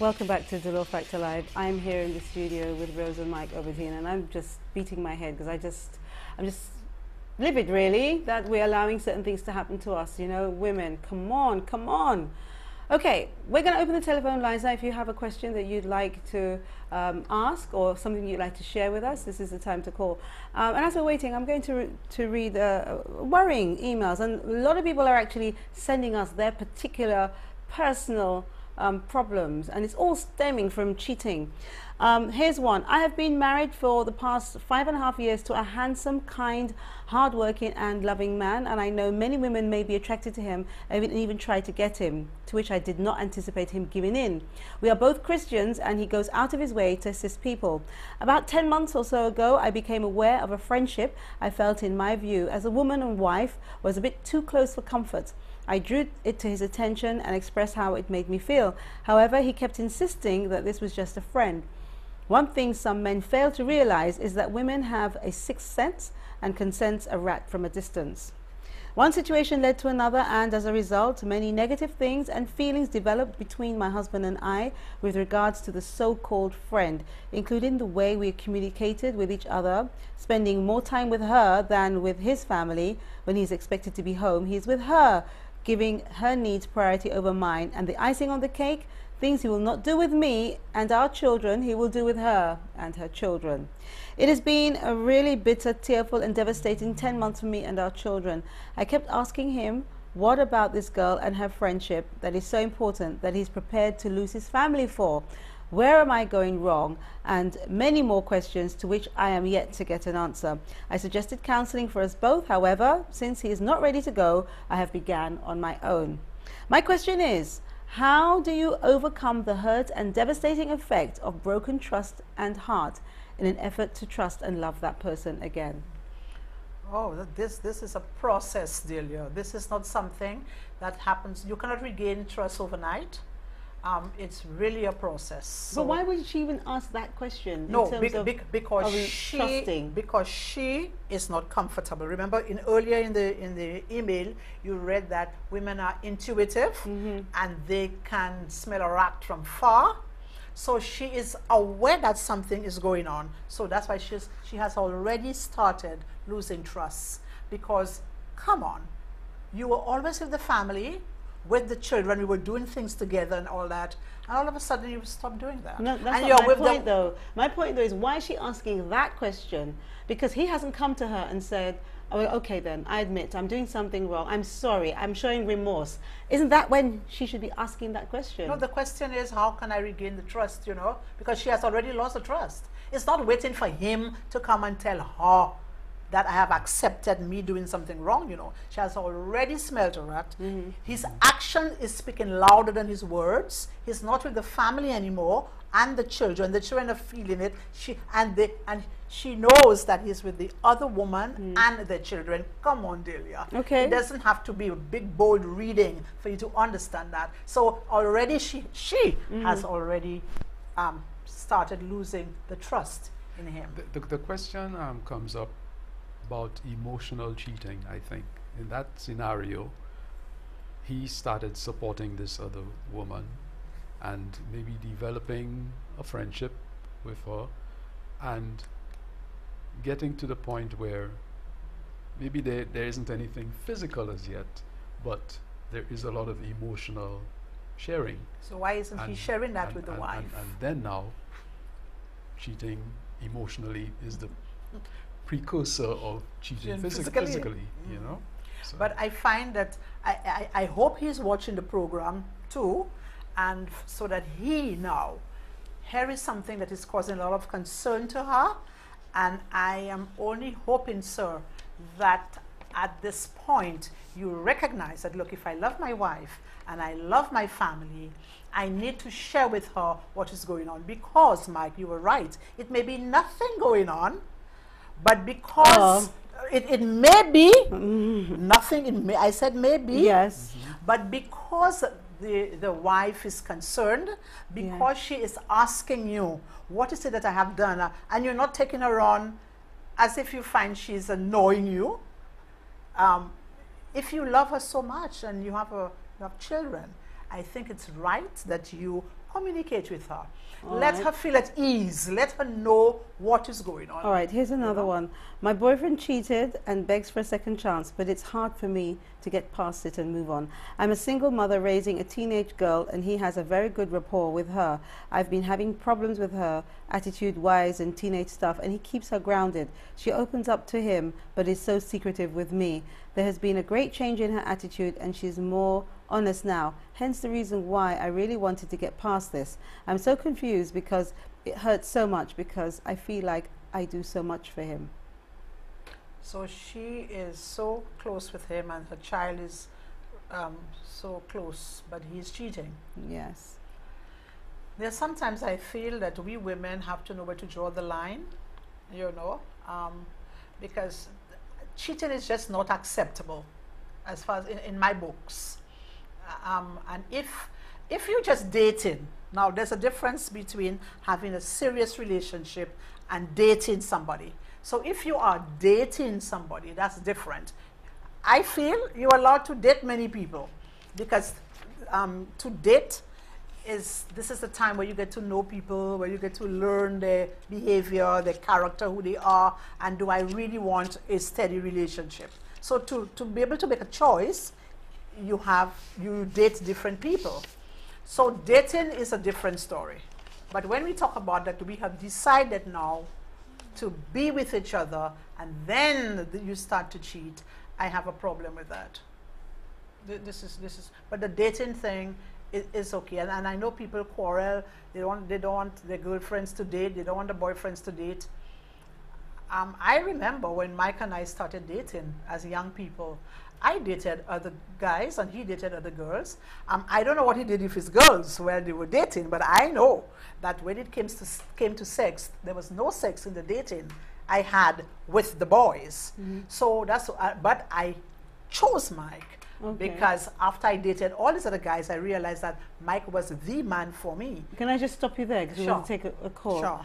Welcome back to Dolor Factor Live. I'm here in the studio with Rose and Mike Oberdine, and I'm just beating my head because I'm just livid, really, that we're allowing certain things to happen to us. You know, women, come on, come on. Okay, we're going to open the telephone lines now. If you have a question that you'd like to ask or something you'd like to share with us, this is the time to call. And as we're waiting, I'm going to read worrying emails, and a lot of people are actually sending us their particular personal problems, and it's all stemming from cheating. Here's one. I have been married for the past 5.5 years to a handsome, kind, hardworking and loving man, and I know many women may be attracted to him and even try to get him, to which I did not anticipate him giving in. We are both Christians and he goes out of his way to assist people. About 10 months or so ago, I became aware of a friendship I felt, in my view, as a woman and wife, was a bit too close for comfort. I drew it to his attention and expressed how it made me feel. However, he kept insisting that this was just a friend. One thing some men fail to realize is that women have a sixth sense and can sense a rat from a distance. One situation led to another, and as a result, many negative things and feelings developed between my husband and I with regards to the so-called friend, including the way we communicated with each other, spending more time with her than with his family. When he's expected to be home, he's with her, giving her needs priority over mine, and the icing on the cake, things he will not do with me and our children, he will do with her and her children. It has been a really bitter, tearful and devastating 10 months for me and our children. I kept asking him, what about this girl and her friendship that is so important that he's prepared to lose his family for? Where am I going wrong? And many more questions to which I am yet to get an answer. I suggested counseling for us both. However, since he is not ready to go, I have begun on my own. My question is, how do you overcome the hurt and devastating effect of broken trust and heart in an effort to trust and love that person again? Oh, this is a process, Delia. This is not something that happens. You cannot regain trust overnight. It's really a process. So but why would she even ask that question? No, because she is not comfortable. Remember, earlier in the email, you read that women are intuitive and they can smell a rat from far. So she is aware that something is going on. So that's why she has already started losing trust. Because, come on, you were always with the family, with the children, we were doing things together and all that, and all of a sudden you stop doing that. No, that's and not my point though. My point though is, why is she asking that question? Because he hasn't come to her and said, oh, okay then, I admit I'm doing something wrong, I'm sorry, I'm showing remorse. Isn't that when she should be asking that question? No, the question is, how can I regain the trust, you know, because she has already lost the trust. It's not waiting for him to come and tell her that I have accepted me doing something wrong, you know. She has already smelled a rat. His action is speaking louder than his words. He's not with the family anymore, and the children. The children are feeling it. She knows that he's with the other woman and the children. Come on, Delia. Okay. It doesn't have to be a big, bold reading for you to understand that. So already she has already started losing the trust in him. The question comes up about emotional cheating. I think in that scenario, he started supporting this other woman and maybe developing a friendship with her and getting to the point where maybe there isn't anything physical as yet, but there is a lot of emotional sharing. So why isn't he sharing that with the wife? And then now, cheating emotionally is the precursor of cheating physically, you know. So. But I find that I hope he's watching the program too, and so that here is something that is causing a lot of concern to her, and I am only hoping, sir, that at this point you recognize that, look, if I love my wife and I love my family, I need to share with her what is going on. Because, Mike, you were right, it may be nothing going on, but because it may be nothing, I said maybe, yes, but because the wife is concerned, because she is asking you, what is it that I have done? And you're not taking her on as if you find she's annoying you. If you love her so much and you have children, I think it's right that you communicate with her. All Let right. her feel at ease. Let her know what is going on. All right, here's another know? one. My boyfriend cheated and begs for a second chance, but it's hard for me to get past it and move on. I'm a single mother raising a teenage girl, and he has a very good rapport with her. I've been having problems with her, attitude-wise and teenage stuff, and he keeps her grounded. She opens up to him, but is so secretive with me. There has been a great change in her attitude, and she's more honest now. Hence the reason why I really wanted to get past this. I'm so confused because it hurts so much because I feel like I do so much for him. So she is so close with him, and her child is so close, but he's cheating. Yes. There's sometimes I feel that we women have to know where to draw the line, you know, because cheating is just not acceptable as far as in my books. And if you're just dating, now there's a difference between having a serious relationship and dating somebody. So if you are dating somebody, that's different. I feel you're allowed to date many people, because to date this is the time where you get to know people, where you get to learn their behavior, their character, who they are, and do I really want a steady relationship? So to be able to make a choice, you date different people. So dating is a different story. But when we talk about that, we have decided now to be with each other, and then you start to cheat. I have a problem with that. This is. But the dating thing is okay, and I know people quarrel. They don't want their girlfriends to date. They don't want the boyfriends to date. I remember when Mike and I started dating as young people. I dated other guys and he dated other girls. I don't know what he did with his girls while they were dating, but I know that when it came to sex, there was no sex in the dating I had with the boys. Mm-hmm. So that's, but I chose Mike. Okay. Because after I dated all these other guys, I realized that Mike was the man for me. Can I just stop you there, because we want to take a call? Sure.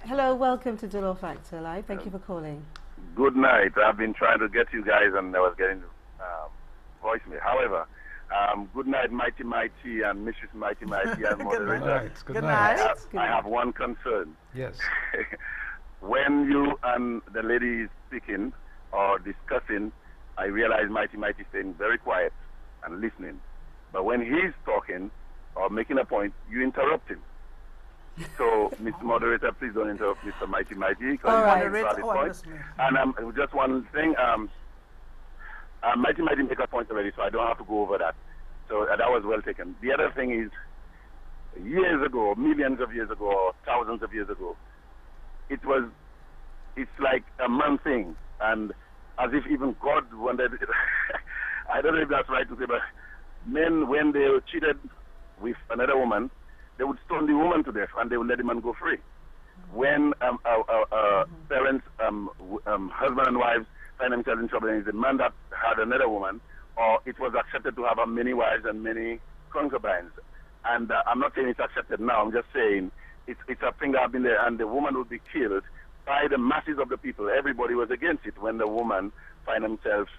Hello, welcome to Dolor Factor Live. Thank you for calling. Good night. I've been trying to get you guys, and I was getting voicemail. However, good night, Mighty Mighty and Mrs. Mighty Mighty and moderator. Good night. I have one concern. Yes. When you and the lady is speaking or discussing, I realize Mighty Mighty is staying very quiet and listening. But when he's talking or making a point, you interrupt him. So, Mr. Moderator, please don't interrupt Mr. Mighty Mighty, because he's making a valid point. And just one thing, Mighty Mighty make a point already, so I don't have to go over that. So that was well taken. The other thing is, years ago, millions of years ago, or thousands of years ago, it's like a man thing, and as if even God wanted it. I don't know if that's right to say, but men, when they cheated with another woman, they would stone the woman to death, and they would let the man go free. When parents, husband and wives, find themselves in trouble, and it's the man that had another woman, or it was accepted to have many wives and many concubines. And I'm not saying it's accepted now, I'm just saying it's a thing that has been there, and the woman would be killed by the masses of the people. Everybody was against it when the woman find themselves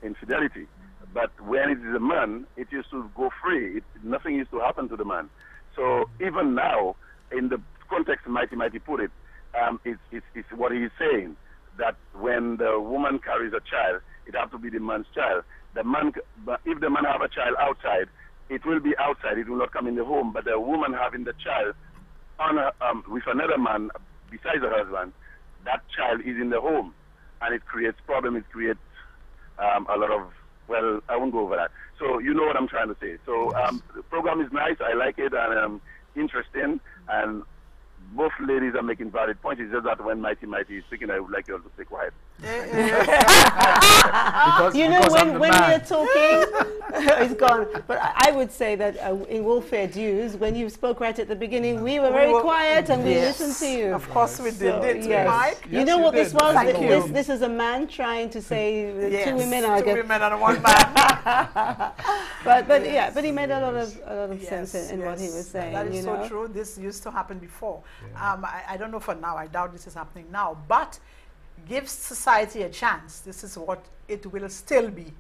in fidelity. But when it is a man, it used to go free. Nothing used to happen to the man. So even now, in the context Mighty Mighty put it, it's what he's saying, that when the woman carries a child, it has to be the man's child. The man, if the man have a child outside, it will be outside. It will not come in the home. But the woman having the child on with another man besides her husband, that child is in the home, and it creates problems. It creates a lot of, well, I won't go over that. So you know what I'm trying to say. So the program is nice. I like it, and interesting. And both ladies are making valid points. It's just that when Mighty Mighty is speaking, I would like you all to stay quiet. When we are talking, it's gone. But I would say that in welfare dues, when you spoke right at the beginning, we were very quiet and we listened to you. Of course we did. Mike? Yes, you know what this was? This is a man trying to say two women are two women and one man. but he made a lot of sense in what he was saying. That is so true. This used to happen before. Yeah. I don't know for now. I doubt this is happening now. But give society a chance. This is what it will still be.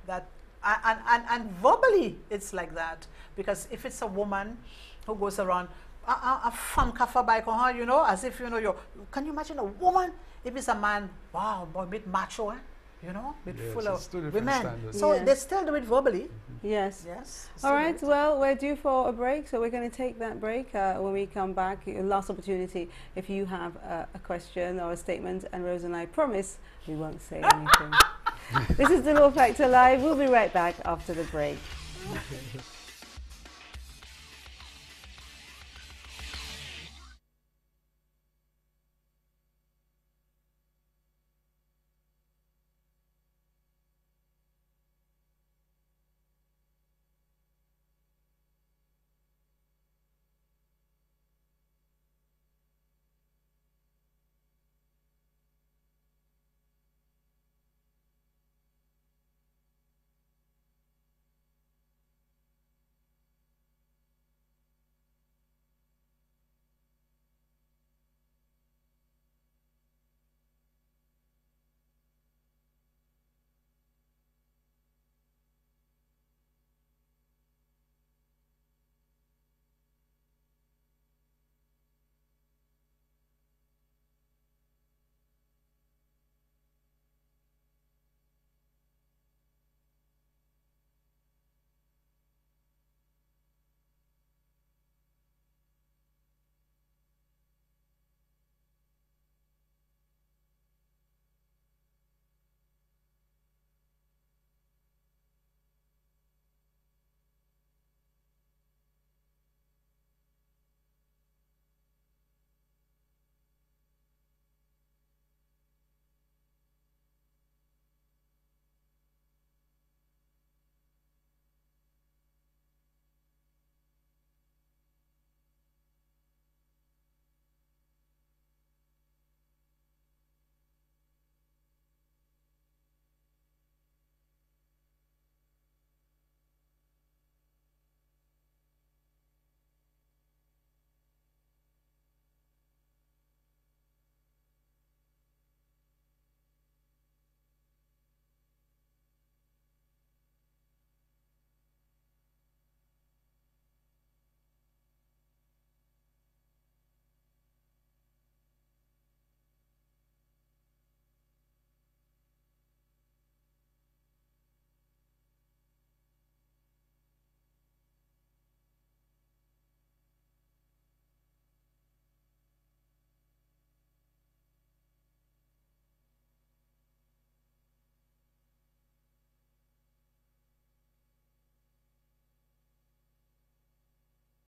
That And verbally, it's like that. Because if it's a woman who goes around, a femme kafa bike on her, you know, as if, you know, can you imagine a woman? If it's a man, wow, boy, a bit macho, you know, a bit Yes, full it's of two different women. standards. So Yes. they still do it verbally. Yes. Yes. All right, well, we're due for a break, so we're going to take that break. When we come back, last opportunity, if you have a question or a statement, and Rose and I promise we won't say anything. This is Dolor Factor Live. We'll be right back after the break.